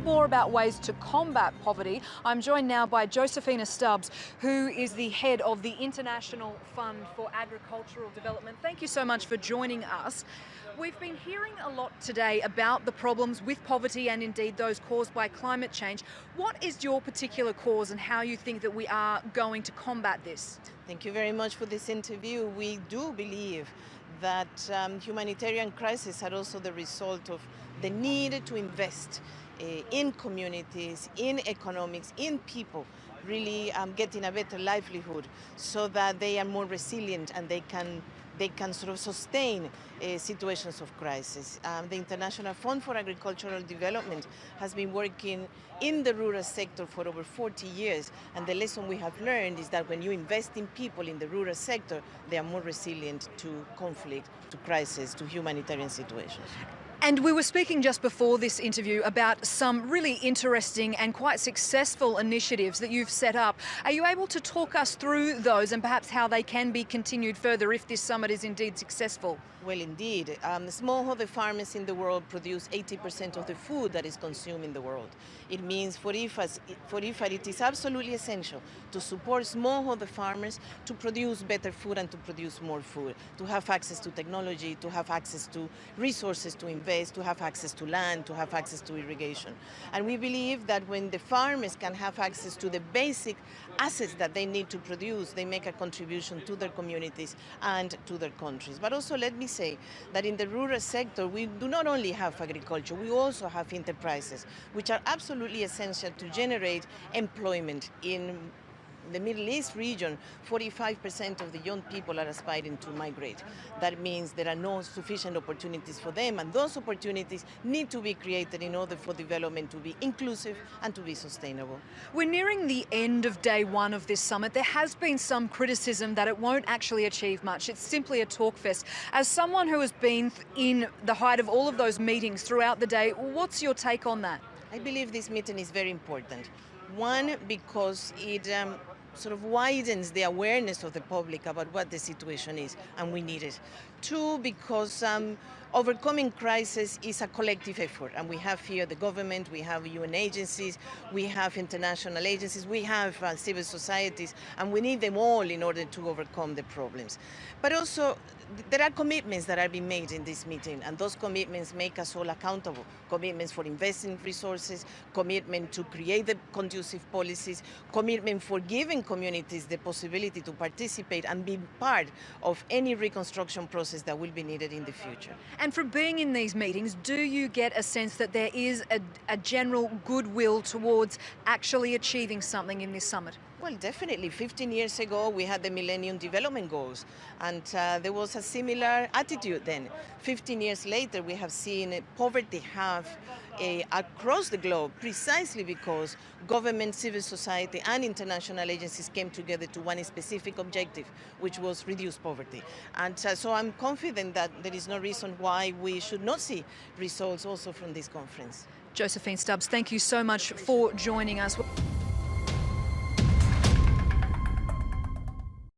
more about ways to combat poverty. I'm joined now by Josefina Stubbs, who is the head of the International Fund for Agricultural Development. Thank you so much for joining us. We've been hearing a lot today about the problems with poverty and indeed those caused by climate change. What is your particular cause and how you think that we are going to combat this? Thank you very much for this interview. We do believe that humanitarian crises are also the result of the need to invest in communities, in economics, in people, really getting a better livelihood so that they are more resilient and they can sort of sustain situations of crisis. The International Fund for Agricultural Development has been working in the rural sector for over 40 years, and the lesson we have learned is that when you invest in people in the rural sector, they are more resilient to conflict, to crisis, to humanitarian situations. And we were speaking just before this interview about some really interesting and quite successful initiatives that you've set up. Are you able to talk us through those and perhaps how they can be continued further if this summit is indeed successful? Well, indeed. Smallholder farmers in the world produce 80% of the food that is consumed in the world. It means for IFAD it is absolutely essential to support smallholder farmers to produce better food and to produce more food, to have access to technology, to have access to resources to invest, to have access to land, to have access to irrigation. And we believe that when the farmers can have access to the basic assets that they need to produce, they make a contribution to their communities and to their countries. But also let me say that in the rural sector, we do not only have agriculture, we also have enterprises, which are absolutely essential to generate employment. In the Middle East region, 45% of the young people are aspiring to migrate. That means there are no sufficient opportunities for them, and those opportunities need to be created in order for development to be inclusive and to be sustainable. We're nearing the end of day one of this summit. There has been some criticism that it won't actually achieve much. It's simply a talk fest. As someone who has been in the height of all of those meetings throughout the day, what's your take on that? I believe this meeting is very important. One, because it sort of widens the awareness of the public about what the situation is, and we need it. Two, because overcoming crisis is a collective effort, and we have here the government, we have UN agencies, we have international agencies, we have civil societies, and we need them all in order to overcome the problems. But also, there are commitments that are being made in this meeting, and those commitments make us all accountable. Commitments for investing resources, commitment to create the conducive policies, commitment for giving communities the possibility to participate and be part of any reconstruction process that will be needed in the future. And from being in these meetings, do you get a sense that there is a general goodwill towards actually achieving something in this summit? Well, definitely. 15 years ago, we had the Millennium Development Goals, and there was a similar attitude then. 15 years later, we have seen poverty have across the globe, precisely because government, civil society, and international agencies came together to one specific objective, which was reduce poverty. And so I'm confident that there is no reason why we should not see results also from this conference. Josefina Stubbs, thank you so much for joining us.